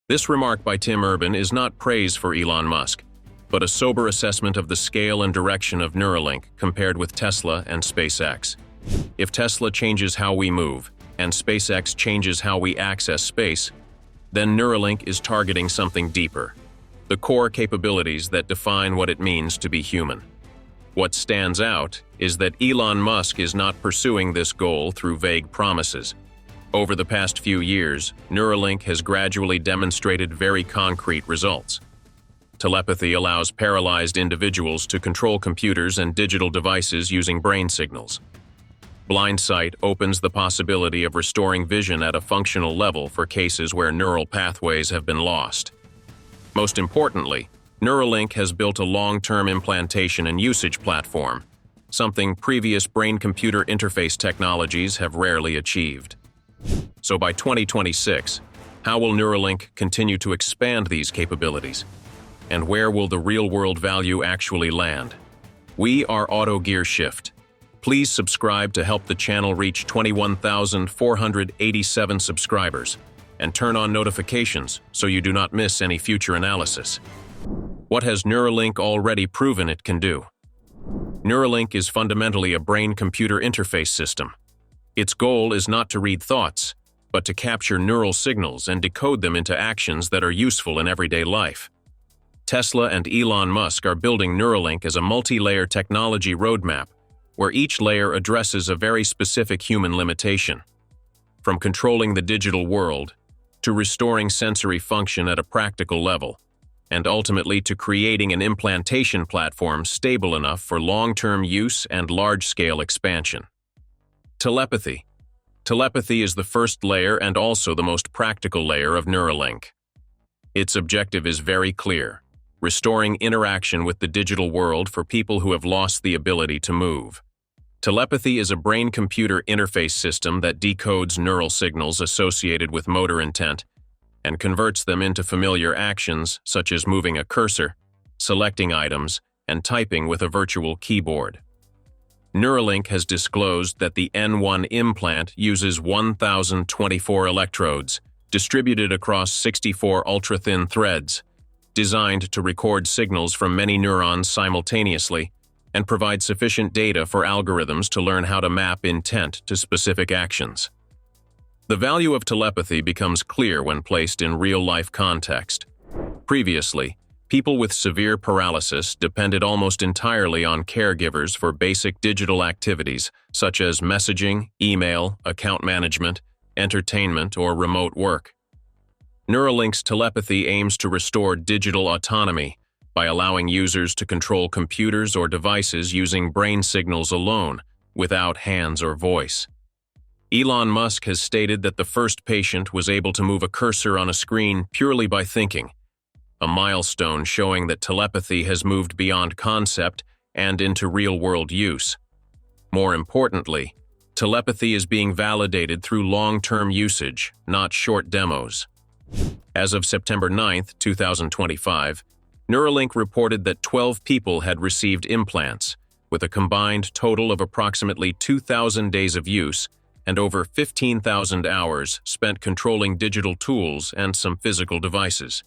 This remark by Tim Urban is not praise for Elon Musk, but a sober assessment of the scale and direction of Neuralink compared with Tesla and SpaceX. If Tesla changes how we move, and SpaceX changes how we access space, then Neuralink is targeting something deeper, the core capabilities that define what it means to be human. What stands out is that Elon Musk is not pursuing this goal through vague promises. Over the past few years, Neuralink has gradually demonstrated very concrete results. Telepathy allows paralyzed individuals to control computers and digital devices using brain signals. Blind sight opens the possibility of restoring vision at a functional level for cases where neural pathways have been lost. Most importantly, Neuralink has built a long-term implantation and usage platform, something previous brain-computer interface technologies have rarely achieved. So by 2026, how will Neuralink continue to expand these capabilities? And where will the real-world value actually land? We are autogearshift. Please subscribe to help the channel reach 21,487 subscribers, and turn on notifications so you do not miss any future analysis. What has Neuralink already proven it can do? Neuralink is fundamentally a brain-computer interface system. Its goal is not to read thoughts, but to capture neural signals and decode them into actions that are useful in everyday life. Tesla and Elon Musk are building Neuralink as a multi-layer technology roadmap, where each layer addresses a very specific human limitation. From controlling the digital world, to restoring sensory function at a practical level, and ultimately to creating an implantation platform stable enough for long-term use and large-scale expansion. Telepathy. Telepathy is the first layer and also the most practical layer of Neuralink. Its objective is very clear: restoring interaction with the digital world for people who have lost the ability to move. Telepathy is a brain-computer interface system that decodes neural signals associated with motor intent and converts them into familiar actions such as moving a cursor, selecting items, and typing with a virtual keyboard. Neuralink has disclosed that the N1 implant uses 1,024 electrodes, distributed across 64 ultra-thin threads, designed to record signals from many neurons simultaneously and provide sufficient data for algorithms to learn how to map intent to specific actions. The value of telepathy becomes clear when placed in real-life context. Previously, people with severe paralysis depended almost entirely on caregivers for basic digital activities such as messaging, email, account management, entertainment, or remote work. Neuralink's telepathy aims to restore digital autonomy by allowing users to control computers or devices using brain signals alone, without hands or voice. Elon Musk has stated that the first patient was able to move a cursor on a screen purely by thinking, a milestone showing that telepathy has moved beyond concept and into real-world use. More importantly, telepathy is being validated through long-term usage, not short demos. As of September 9, 2025, Neuralink reported that 12 people had received implants, with a combined total of approximately 2,000 days of use and over 15,000 hours spent controlling digital tools and some physical devices.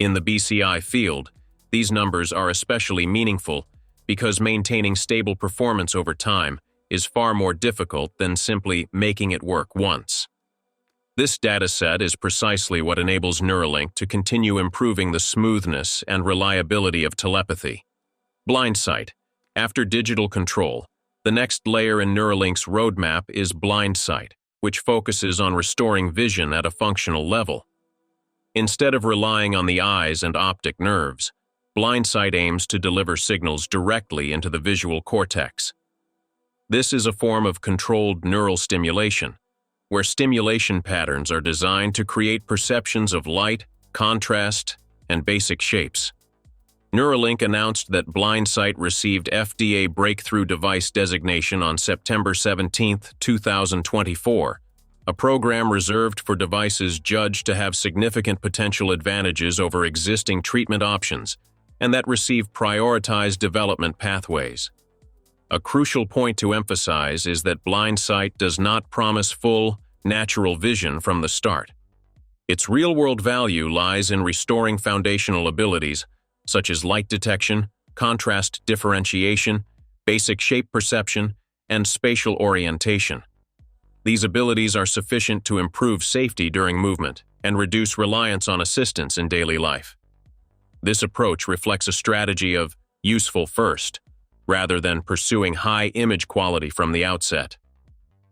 In the BCI field, these numbers are especially meaningful because maintaining stable performance over time is far more difficult than simply making it work once. This dataset is precisely what enables Neuralink to continue improving the smoothness and reliability of telepathy. Blind sight. After digital control, the next layer in Neuralink's roadmap is blind sight, which focuses on restoring vision at a functional level. Instead of relying on the eyes and optic nerves, blind sight aims to deliver signals directly into the visual cortex. This is a form of controlled neural stimulation, where stimulation patterns are designed to create perceptions of light, contrast, and basic shapes. Neuralink announced that blind sight received FDA Breakthrough Device designation on September 17, 2024, a program reserved for devices judged to have significant potential advantages over existing treatment options and that receive prioritized development pathways. A crucial point to emphasize is that blind sight does not promise full, natural vision from the start. Its real-world value lies in restoring foundational abilities, such as light detection, contrast differentiation, basic shape perception, and spatial orientation. These abilities are sufficient to improve safety during movement and reduce reliance on assistance in daily life. This approach reflects a strategy of useful first, rather than pursuing high image quality from the outset.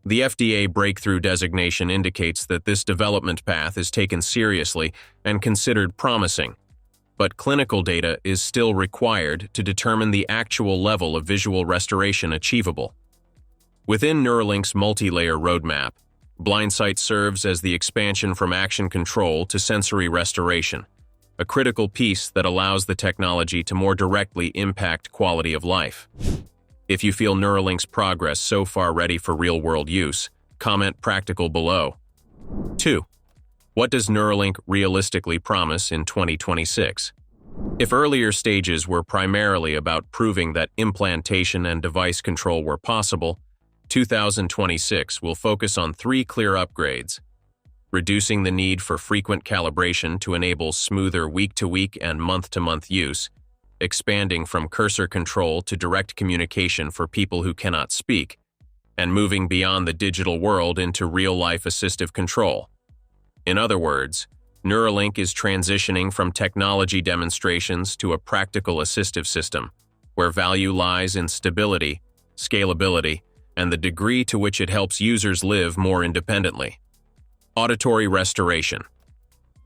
The FDA breakthrough designation indicates that this development path is taken seriously and considered promising, but clinical data is still required to determine the actual level of visual restoration achievable. Within Neuralink's multi-layer roadmap, blindsight serves as the expansion from action control to sensory restoration, a critical piece that allows the technology to more directly impact quality of life. If you feel Neuralink's progress so far ready for real-world use, comment practical below. 2. What does Neuralink realistically promise in 2026? If earlier stages were primarily about proving that implantation and device control were possible, 2026 will focus on 3 clear upgrades: reducing the need for frequent calibration to enable smoother week-to-week and month-to-month use, expanding from cursor control to direct communication for people who cannot speak, and moving beyond the digital world into real-life assistive control. In other words, Neuralink is transitioning from technology demonstrations to a practical assistive system, where value lies in stability, scalability, and the degree to which it helps users live more independently. Auditory restoration.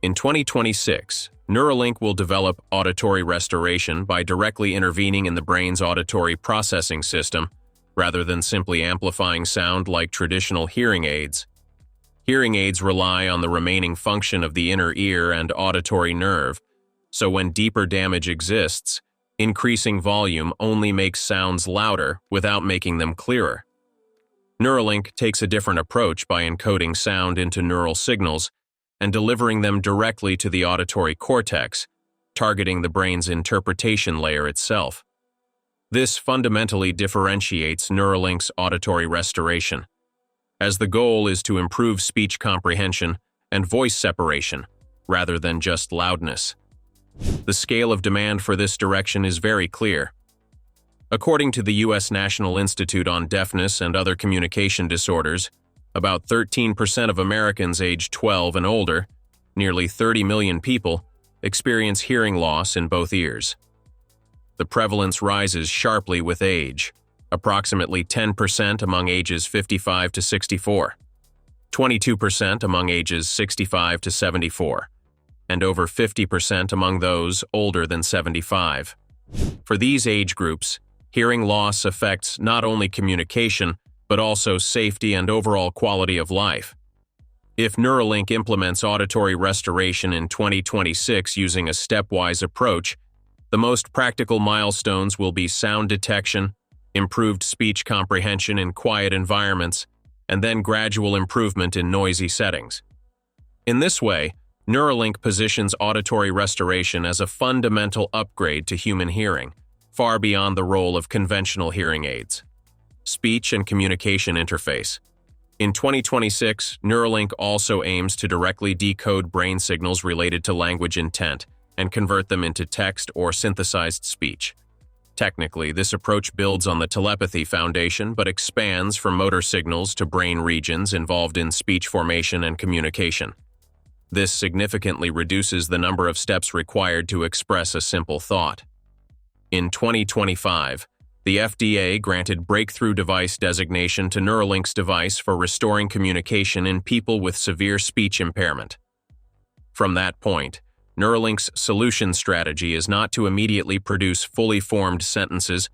In 2026, Neuralink will develop auditory restoration by directly intervening in the brain's auditory processing system, rather than simply amplifying sound like traditional hearing aids. Hearing aids rely on the remaining function of the inner ear and auditory nerve, so when deeper damage exists, increasing volume only makes sounds louder without making them clearer. Neuralink takes a different approach by encoding sound into neural signals and delivering them directly to the auditory cortex, targeting the brain's interpretation layer itself. This fundamentally differentiates Neuralink's auditory restoration, as the goal is to improve speech comprehension and voice separation, rather than just loudness. The scale of demand for this direction is very clear. According to the U.S. National Institute on Deafness and Other Communication Disorders, about 13% of Americans aged 12 and older, nearly 30 million people, experience hearing loss in both ears. The prevalence rises sharply with age, approximately 10% among ages 55 to 64, 22% among ages 65 to 74, and over 50% among those older than 75. For these age groups, hearing loss affects not only communication, but also safety and overall quality of life. If Neuralink implements auditory restoration in 2026 using a stepwise approach, the most practical milestones will be sound detection, improved speech comprehension in quiet environments, and then gradual improvement in noisy settings. In this way, Neuralink positions auditory restoration as a fundamental upgrade to human hearing, far beyond the role of conventional hearing aids. Speech and communication interface. In 2026, Neuralink also aims to directly decode brain signals related to language intent and convert them into text or synthesized speech. Technically, this approach builds on the telepathy foundation but expands from motor signals to brain regions involved in speech formation and communication. This significantly reduces the number of steps required to express a simple thought. In 2025, the FDA granted breakthrough device designation to Neuralink's device for restoring communication in people with severe speech impairment. From that point, Neuralink's solution strategy is not to immediately produce fully formed sentences,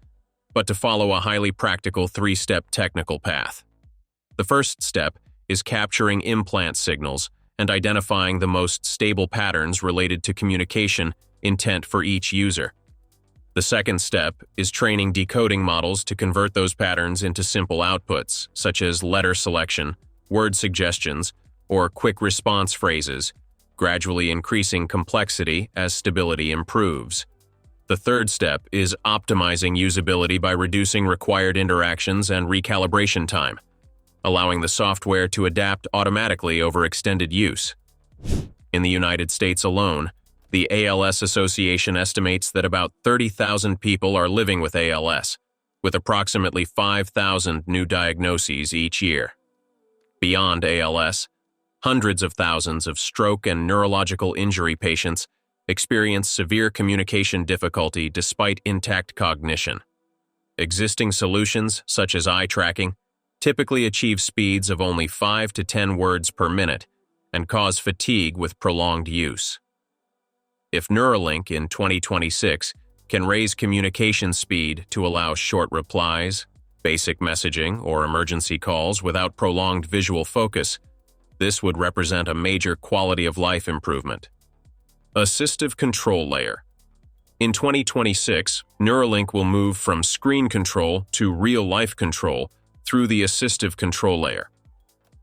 but to follow a highly practical 3-step technical path. The first step is capturing implant signals and identifying the most stable patterns related to communication intent for each user. The second step is training decoding models to convert those patterns into simple outputs, such as letter selection, word suggestions, or quick response phrases, gradually increasing complexity as stability improves. The third step is optimizing usability by reducing required interactions and recalibration time, allowing the software to adapt automatically over extended use. In the United States alone, the ALS Association estimates that about 30,000 people are living with ALS, with approximately 5,000 new diagnoses each year. Beyond ALS, hundreds of thousands of stroke and neurological injury patients experience severe communication difficulty despite intact cognition. Existing solutions, such as eye tracking, typically achieve speeds of only 5 to 10 words per minute and cause fatigue with prolonged use. If Neuralink in 2026 can raise communication speed to allow short replies, basic messaging, or emergency calls without prolonged visual focus, this would represent a major quality-of-life improvement. Assistive control layer. In 2026, Neuralink will move from screen control to real-life control through the assistive control layer.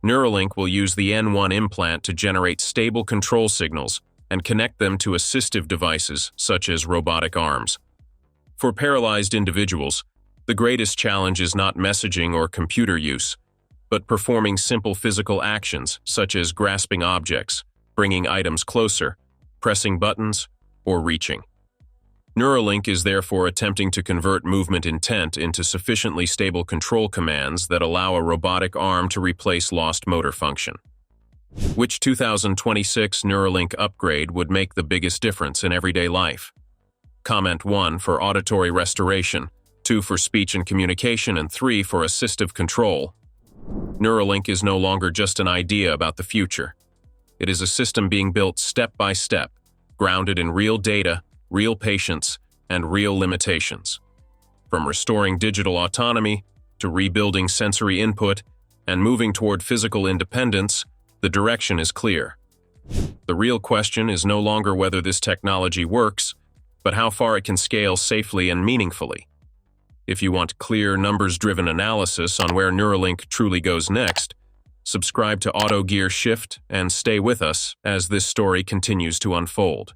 Neuralink will use the N1 implant to generate stable control signals and connect them to assistive devices such as robotic arms. For paralyzed individuals, the greatest challenge is not messaging or computer use, but performing simple physical actions such as grasping objects, bringing items closer, pressing buttons, or reaching. Neuralink is therefore attempting to convert movement intent into sufficiently stable control commands that allow a robotic arm to replace lost motor function. Which 2026 Neuralink upgrade would make the biggest difference in everyday life? Comment 1 for auditory restoration, 2 for speech and communication, and 3 for assistive control. Neuralink is no longer just an idea about the future. It is a system being built step by step, grounded in real data, real patients, and real limitations. From restoring digital autonomy to rebuilding sensory input and moving toward physical independence, the direction is clear. The real question is no longer whether this technology works, but how far it can scale safely and meaningfully. If you want clear, numbers-driven analysis on where Neuralink truly goes next, subscribe to AutoGearshift and stay with us as this story continues to unfold.